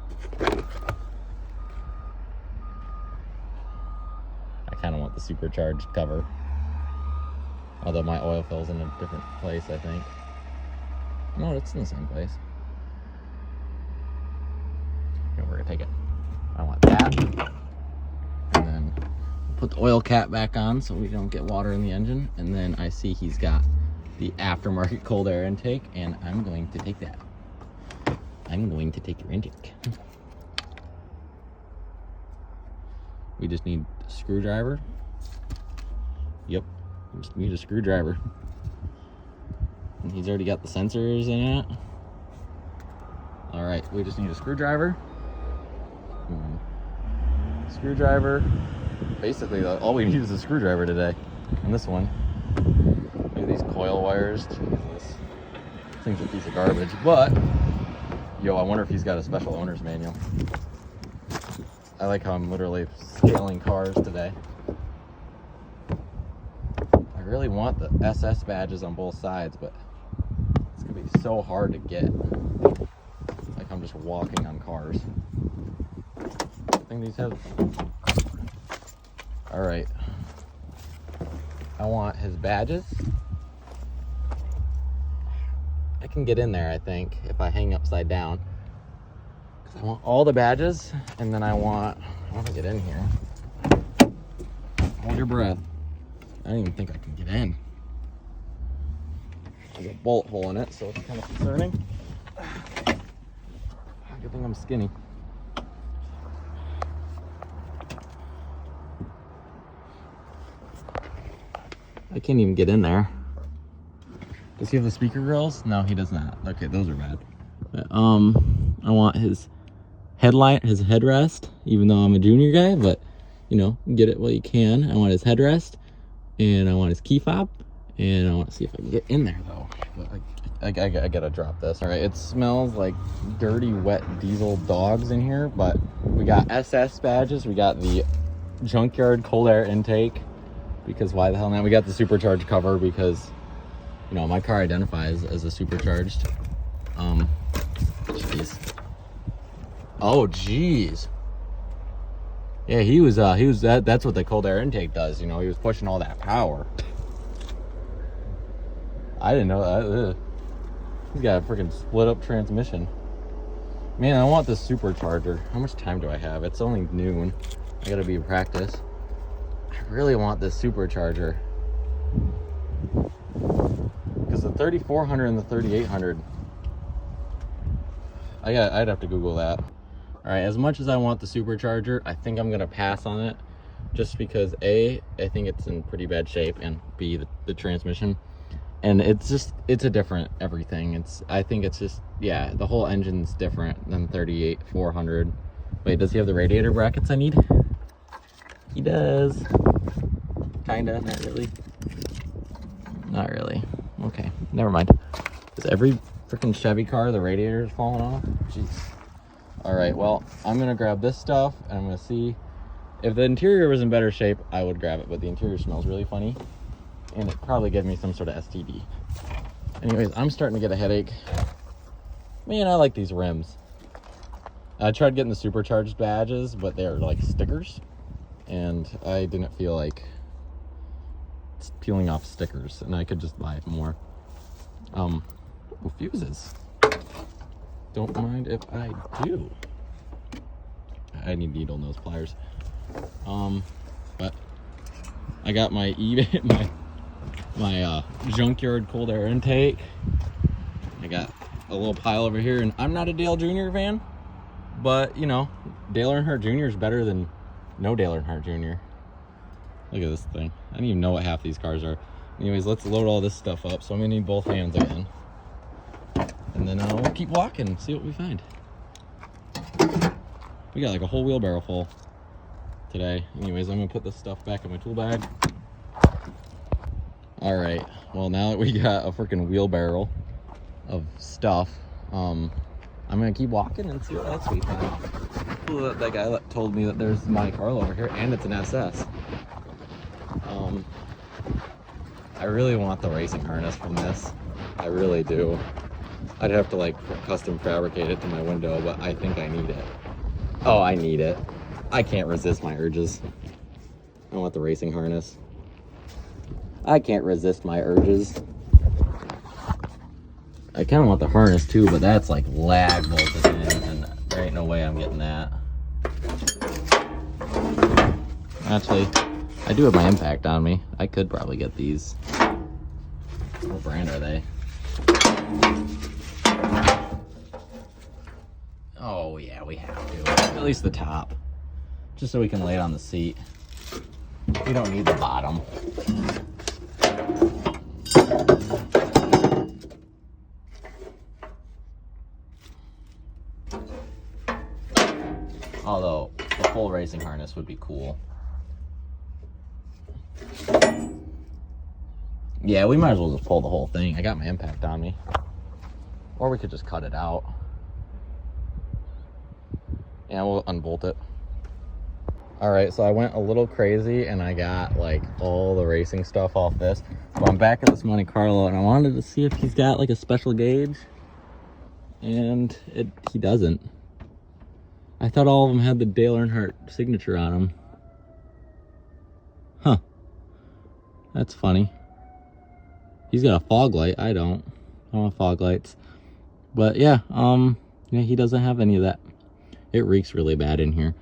I kind of want the supercharged cover. Although my oil fill's in a different place, I think. No, it's in the same place. Okay, we're gonna take it. I want that. And then put the oil cap back on so we don't get water in the engine. And then I see he's got the aftermarket cold air intake, and I'm going to take that. I'm going to take your intake. We just need a screwdriver. Yep, we just need a screwdriver. And he's already got the sensors in it. All right, we just need a screwdriver. Screwdriver. Basically, all we need is a screwdriver today. And this one. Look at these coil wires. Jesus. This thing's a piece of garbage, but yo, I wonder if he's got a special owner's manual. I like how I'm literally scaling cars today. I really want the SS badges on both sides, but it's gonna be so hard to get. Like I'm just walking on cars. I think these have. All right. I want his badges. I can get in there, I think, if I hang upside down. I want all the badges, and then I want to get in here. Hold your breath. I don't even think I can get in. There's a bolt hole in it, so it's kind of concerning. Good thing I'm skinny. I can't even get in there. Does he have the speaker grills? No, he does not. Okay, those are bad. But, I want his headlight, his headrest, even though I'm a junior guy, but you know, get it while you can. I want his headrest, and I want his key fob, and I want to see if I can get in there though. But I gotta drop this. All right, it smells like dirty, wet diesel dogs in here, but we got SS badges. We got the junkyard cold air intake, because why the hell not? We got the supercharged cover because, you know, my car identifies as a supercharged. Jeez. Oh, jeez. Yeah, he was that's what the cold air intake does, you know, he was pushing all that power. I didn't know that. He's got a freaking split up transmission. Man, I want this supercharger. How much time do I have? It's only noon. I gotta be in practice. I really want this supercharger. Because the 3400 and the 3800, I'd have to Google that. All right, as much as I want the supercharger, I think I'm gonna pass on it, just because A, I think it's in pretty bad shape, and B, the transmission, and it's a different everything. I think it's just, yeah, the whole engine's different than 400. Wait, does he have the radiator brackets I need? He does. Kinda, not really. Not really. Okay, never mind. Is every freaking Chevy car the radiator's falling off? Jeez. All right, well, I'm gonna grab this stuff, and I'm gonna see if the interior was in better shape. I would grab it, but the interior smells really funny, and it probably gave me some sort of STD. Anyways, I'm starting to get a headache. Man, I like these rims. I tried getting the supercharged badges, but they're like stickers, and I didn't feel like peeling off stickers, and I could just buy more. Fuses. Don't mind if I do. I need needle nose pliers. But I got my eBay, my junkyard cold air intake. I got a little pile over here, and I'm not a Dale Jr. fan, but you know, Dale Earnhardt Jr. is better than no Dale Earnhardt Jr. Look at this thing. I don't even know what half these cars are. Anyways, let's load all this stuff up. So I'm gonna need both hands again. And then we'll keep walking and see what we find. We got like a whole wheelbarrow full today. Anyways, I'm gonna put this stuff back in my tool bag. All right, well, now that we got a freaking wheelbarrow of stuff, I'm gonna keep walking and see what else we find. That guy told me that there's Monte Carlo over here, and it's an SS. I really want the racing harness from this. I really do. I'd have to like custom fabricate it to my window, but I think I need it. Oh, I need it. I can't resist my urges. I want the racing harness. I can't resist my urges. I kind of want the harness too, but that's like lag voltage in, and there ain't no way I'm getting that. Actually, I do have my impact on me. I could probably get these. What brand are they? Oh yeah, we have to. At least the top. Just so we can lay it on the seat. We don't need the bottom. Although, the full racing harness would be cool. Yeah, we might as well just pull the whole thing. I got my impact on me. Or we could just cut it out. Yeah, we'll unbolt it. Alright, so I went a little crazy and I got like all the racing stuff off this. So I'm back at this Monte Carlo and I wanted to see if he's got like a special gauge. And he doesn't. I thought all of them had the Dale Earnhardt signature on them. Huh. That's funny. He's got a fog light. I don't want fog lights. But yeah, yeah, he doesn't have any of that. It reeks really bad in here.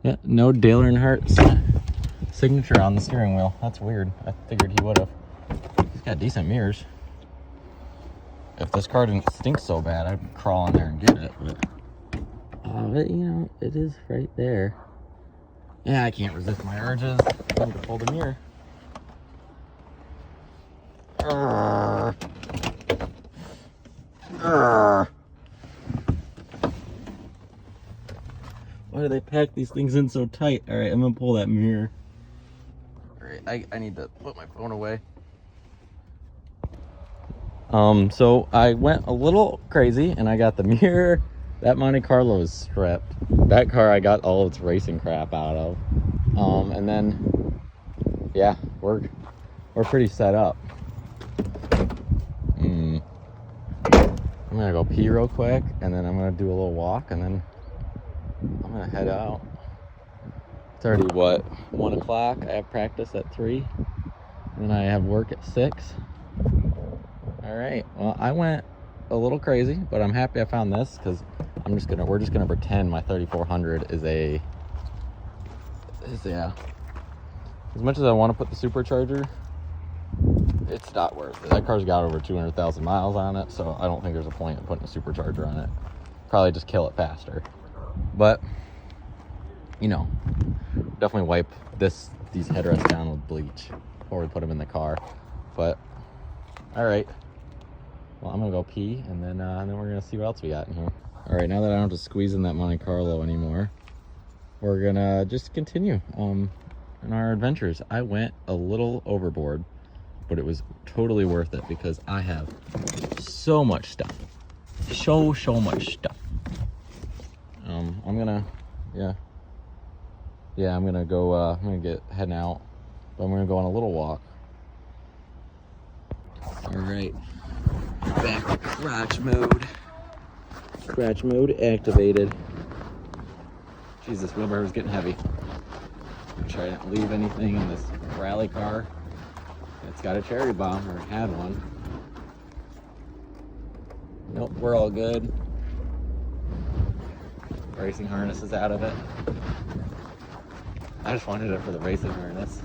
Yeah, no Dale Earnhardt signature on the steering wheel. That's weird. I figured he would have. He's got decent mirrors. If this car didn't stink so bad, I'd crawl in there and get it. But you know, it is right there. Yeah, I can't resist my urges. I need to pull the mirror. Why do they pack these things in so tight? All right, I'm gonna pull that mirror. All right, I need to put my phone away. So I went a little crazy and I got the mirror. That Monte Carlo is stripped. That car I got all its racing crap out of. And then, yeah, we're pretty set up. I'm gonna go pee real quick and then I'm gonna do a little walk and then I'm gonna head out. It's already what, 1 o'clock? I have practice at 3 and then I have work at 6. All right, well, I went a little crazy, but I'm happy I found this because we're just gonna pretend my 3400 is as much as I want to put the supercharger, it's not worth it. That car's got over 200,000 miles on it, so I don't think there's a point in putting a supercharger on it. Probably just kill it faster. But you know, definitely wipe these headrests down with bleach before we put them in the car. But all right. Well, I'm gonna go pee, and then we're gonna see what else we got in here. All right, now that I don't have to squeeze in that Monte Carlo anymore, we're gonna just continue in our adventures. I went a little overboard, but it was totally worth it because I have so much stuff. So much stuff. I'm gonna go. I'm gonna get heading out, but I'm gonna go on a little walk. All right. Back to scratch mode. Scratch mode activated. Jesus, wheelbarrow's getting heavy. Make sure I didn't leave anything in this rally car. It's got a cherry bomb, or had one. Nope, we're all good. Racing harness is out of it. I just wanted it for the racing harness.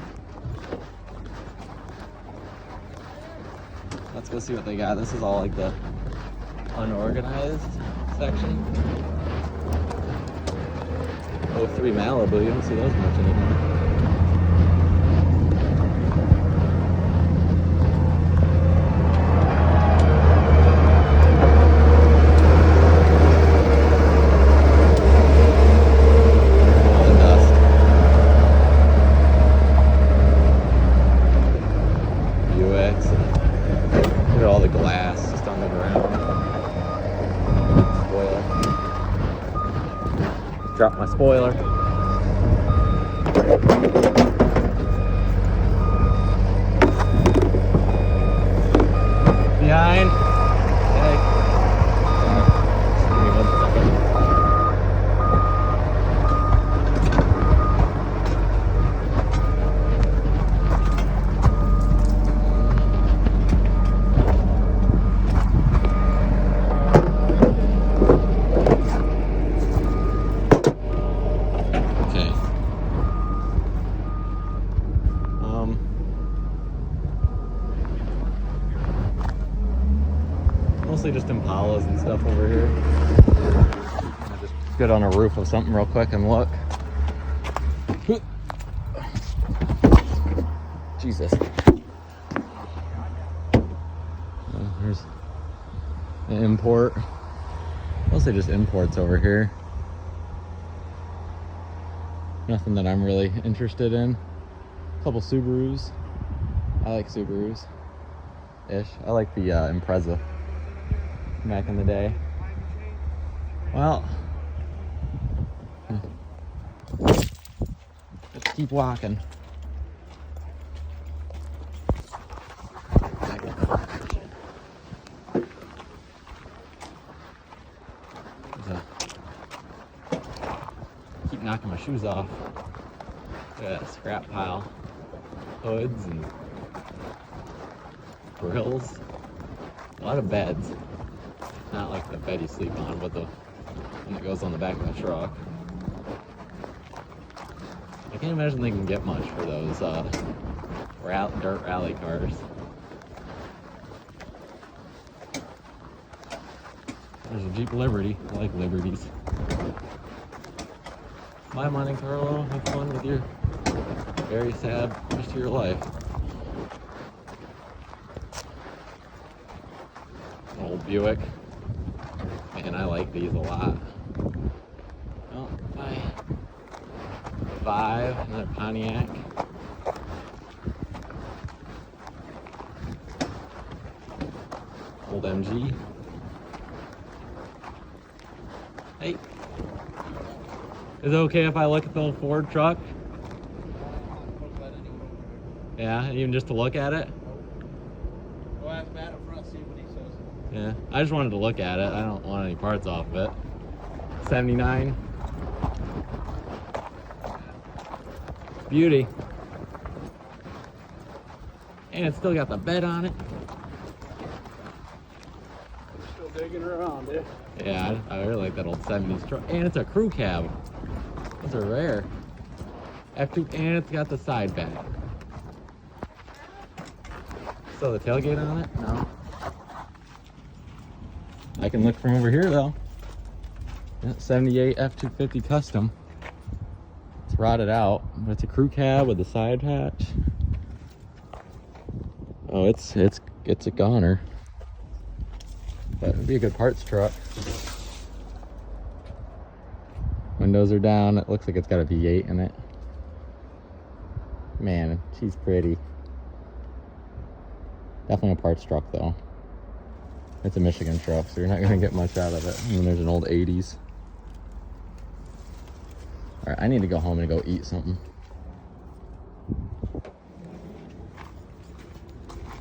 Let's go see what they got. This is all like the unorganized section. 03 Malibu, you don't see those much anymore. Drop my spoiler. Behind. Hey. Just give me 1 second. Mostly just Impalas and stuff over here. I'll just get on a roof of something real quick and look. Jesus. There's an import. Mostly just imports over here. Nothing that I'm really interested in. A couple Subarus. I like Subarus. Ish. I like the Impreza back in the day. Well, just keep walking. Keep knocking my shoes off. Look at that scrap pile. Hoods and grills. A lot of beds. Not like the bed you sleep on, but the one that goes on the back of the truck. I can't imagine they can get much for those dirt rally cars. There's a Jeep Liberty. I like Liberties. Bye, Monte Carlo. Have fun with your very sad rest of your life. Old Buick. Man, I like these a lot. Oh, bye. 5, another Pontiac. Old MG. Hey. Is it okay if I look at the old Ford truck? Yeah, even just to look at it? Go ask Matt up front, see what he says. Yeah, I just wanted to look at it. I don't want any parts off of it. 79. Beauty. And it's still got the bed on it. Still digging around, eh? Yeah, I really like that old 70s truck. And it's a crew cab. Those are rare. F2, and it's got the side bed. So the tailgate on it? No. I can look from over here though. Yeah, 78 F250 custom. It's rotted out, but it's a crew cab with a side hatch. Oh, it's a goner. But it'd be a good parts truck. Windows are down. It looks like it's got a V8 in it. Man, she's pretty. Definitely a parts truck though. It's a Michigan truck, so you're not gonna get much out of it. And then there's an old 80s. All right, I need to go home and go eat something.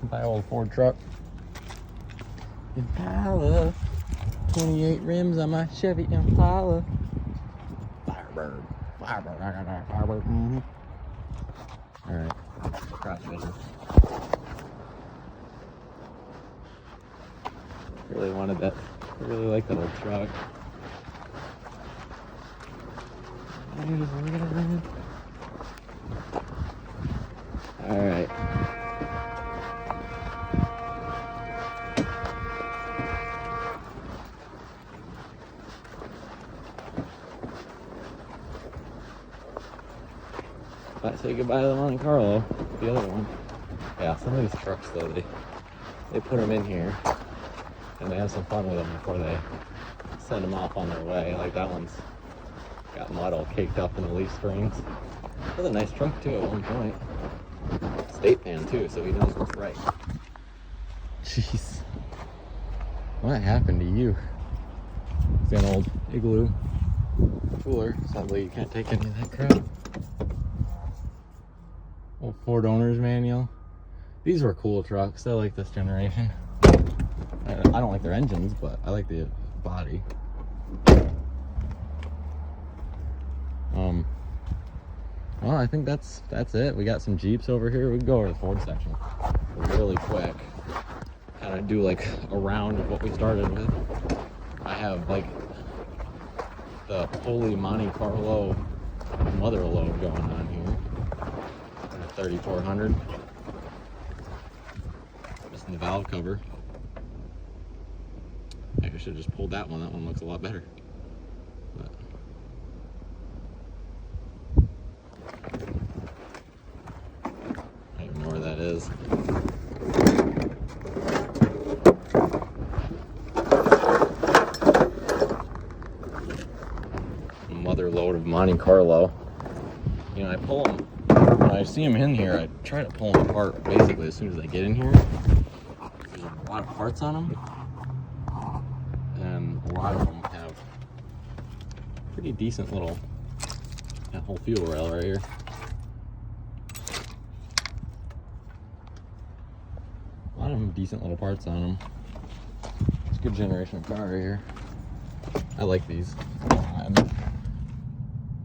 Buy old Ford truck. Impala. 28 rims on my Chevy Impala. Firebird. Firebird. Firebird. Mm-hmm. All right, cross vision. Really wanted that. I really like that old truck. All right. I say goodbye to the Monte Carlo, the other one. Yeah, some of these trucks though, they put them in here and they have some fun with them before they send them off on their way. Like that one's got mud all caked up in the leaf springs. It was a nice truck too at one point. State fan too, so he knows what's right. Jeez. What happened to you? It's an old igloo cooler. Sadly, you can't take any of that crap. Old Ford owner's manual. These were cool trucks. I like this generation. I don't like their engines, but I like the body. Well, I think that's it. We got some Jeeps over here. We can go over the Ford section really quick. Kind of do like a round of what we started with. I have like the Holy Monte Carlo mother load going on here. 3400. Missing the valve cover. Maybe I should have just pulled that one. That one looks a lot better. But I don't even know where that is. Mother load of Monte Carlo. You know, I pull them. When I see them in here, I try to pull them apart basically as soon as I get in here. There's a lot of parts on them, and a lot of them have pretty decent little, that whole fuel rail right here. A lot of them have decent little parts on them. It's a good generation of car right here. I like these.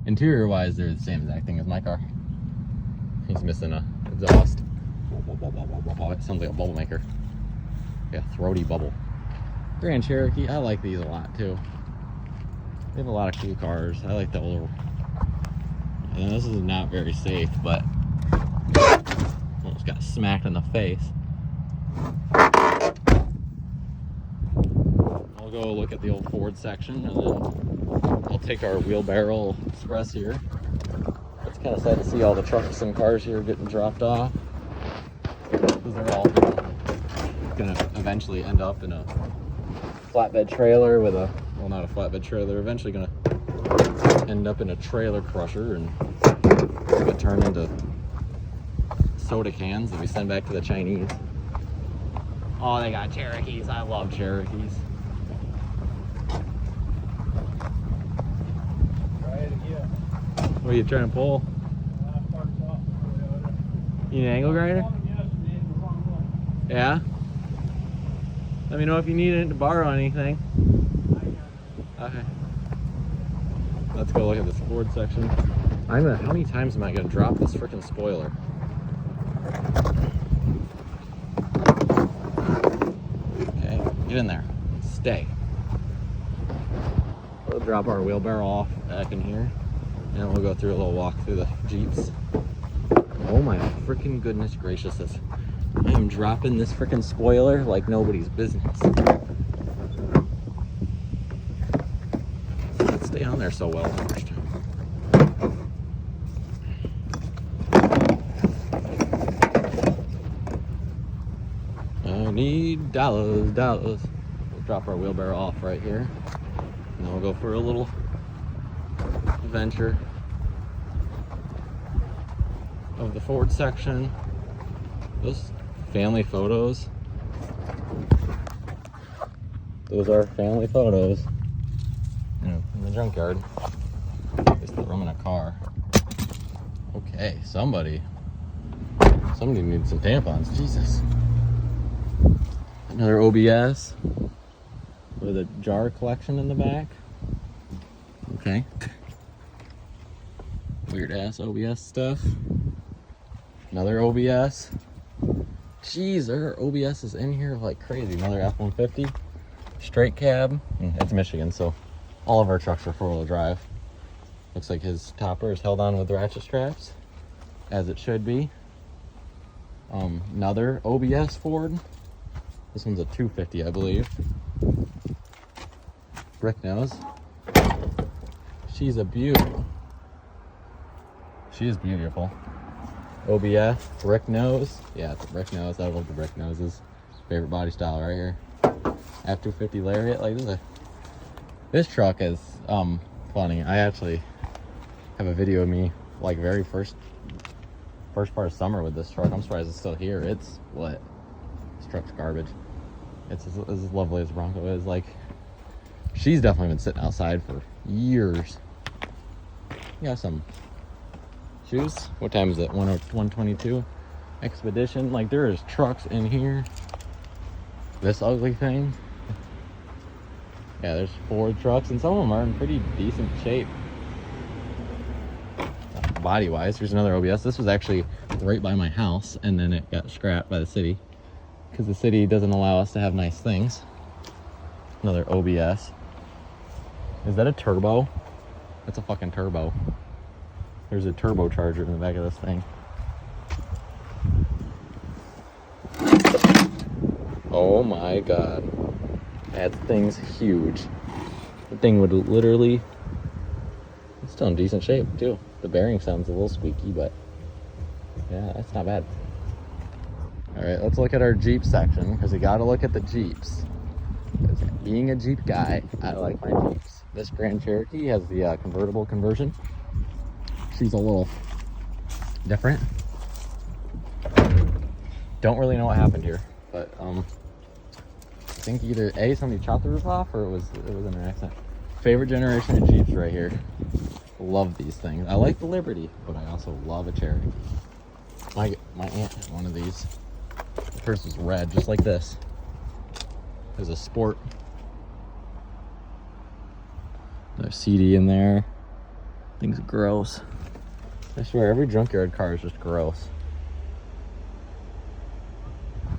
Interior wise, they're the same exact thing as my car. He's missing a exhaust. It sounds like a bubble maker. Yeah, throaty bubble. Grand Cherokee, I like these a lot too. They have a lot of cool cars. I like the older. And this is not very safe, but almost got smacked in the face. I'll go look at the old Ford section, and then I'll take our wheelbarrow express here. It's kind of sad to see all the trucks and cars here getting dropped off, because they're all going to eventually end up in a flatbed trailer with a, well, not a flatbed trailer, they're eventually going to end up in a trailer crusher and get turned into soda cans that we send back to the Chinese. Oh, they got Cherokees. I love Cherokees. What are you trying to pull? You need an angle grinder? Yeah? Let me know if you need it to borrow anything. Okay. Let's go look at this Ford section. How many times am I going to drop this freaking spoiler? Okay, get in there. Stay. We'll drop our wheelbarrow off back in here. And we'll go through a little walk through the Jeeps. Oh my freaking goodness gracious. I am dropping this freaking spoiler like nobody's business. Let's stay on there so well first. I need dollars. We'll drop our wheelbarrow off right here. And then we'll go for a little adventure of the Ford section. Those family photos. Those are family photos. You know, in the junkyard. At least throw them in a car. Okay, somebody needs some tampons. Jesus. Another OBS with a jar collection in the back. Okay. Weird ass OBS stuff. Another OBS. Jeez, there are OBSs in here like crazy. Another F-150. Straight cab. It's Michigan, so all of our trucks are four-wheel drive. Looks like his topper is held on with ratchet straps, as it should be. Another OBS Ford. This one's a 250, I believe. Brick nose. She's a beaut. She is beautiful. OBS, brick nose. Yeah, it's a brick nose. I love the brick noses. Favorite body style right here. F-250 Lariat. Like this truck is funny. I actually have a video of me like very first part of summer with this truck. I'm surprised it's still here. It's lit. This truck's garbage. It's as lovely as Bronco is. Like, she's definitely been sitting outside for years. You got some shoes. What time is it? 122 Expedition. Like, there is trucks in here. This ugly thing. Yeah, there's Ford trucks, and some of them are in pretty decent shape. Body wise, here's another OBS. This was actually right by my house, and then it got scrapped by the city because the city doesn't allow us to have nice things. Another OBS. Is that a turbo? That's a fucking turbo. There's a turbocharger in the back of this thing. Oh my god. That thing's huge. The thing would literally... It's still in decent shape too. The bearing sounds a little squeaky, but yeah, that's not bad. All right, let's look at our Jeep section, because we got to look at the Jeeps. Because being a Jeep guy, I like my Jeeps. This Grand Cherokee has the convertible conversion. She's a little different. Don't really know what happened here, but I think either A, somebody chopped the roof off, or it was an accident. Favorite generation of Jeeps right here. Love these things. I like the Liberty, but I also love a Cherokee. My aunt had one of these. The first was red, just like this. There's a Sport. There's CD in there. Thing's gross. I swear, every junkyard car is just gross.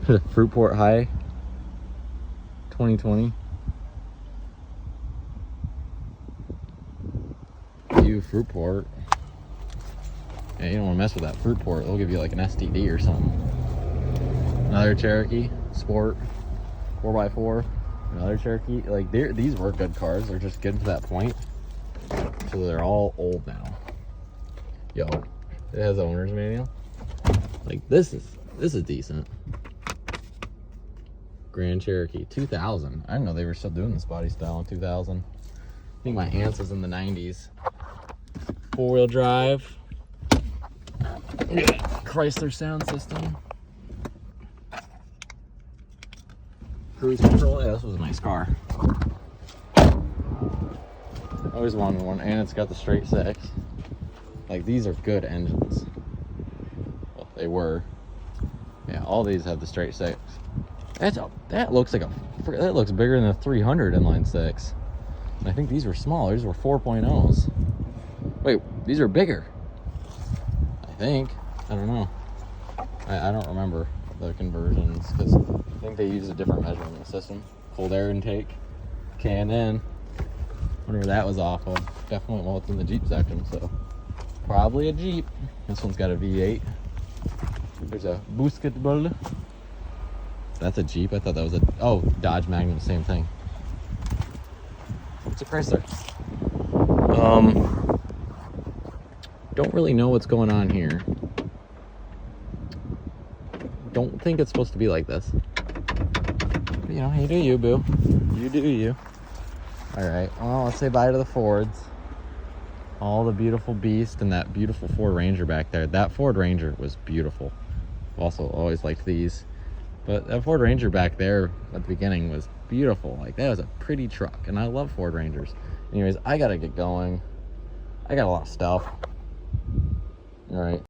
Fruitport High 2020. Fruitport. Yeah, you don't want to mess with that Fruitport. They'll give you like an STD or something. Another Cherokee Sport 4x4. Another Cherokee. Like, these were good cars. They're just getting to that point, so they're all old now. Yo, it has owner's manual. Like, this is decent. Grand Cherokee 2000. I didn't know they were still doing this body style in 2000. I think my aunt's was in the 90s. Four-wheel drive. Chrysler sound system. Cruise control. Yeah, this was a nice car. I always wanted one, and it's got the straight six. Like, these are good engines. Well, they were. Yeah, all these have the straight six. That looks bigger than a 300 inline six. And I think these were smaller. These were 4.0s. Wait, these are bigger. I think. I don't know. I don't remember the conversions, because I think they use a different measurement system. Cold air intake, K&N. Wonder where that was off of. Definitely, well, it's in the Jeep section, so probably a Jeep. This one's got a V8. There's a Muskegon. That's a Jeep. I thought that was a Dodge Magnum, same thing. It's a Chrysler. Don't really know what's going on here. Don't think it's supposed to be like this. But, you know, you do you, boo. You do you. Alright, well, let's say bye to the Fords. All the beautiful beast and that beautiful Ford Ranger back there. That Ford Ranger was beautiful. I've also always liked these. But that Ford Ranger back there at the beginning was beautiful. Like, that was a pretty truck, and I love Ford Rangers. Anyways, I gotta get going. I got a lot of stuff. All right,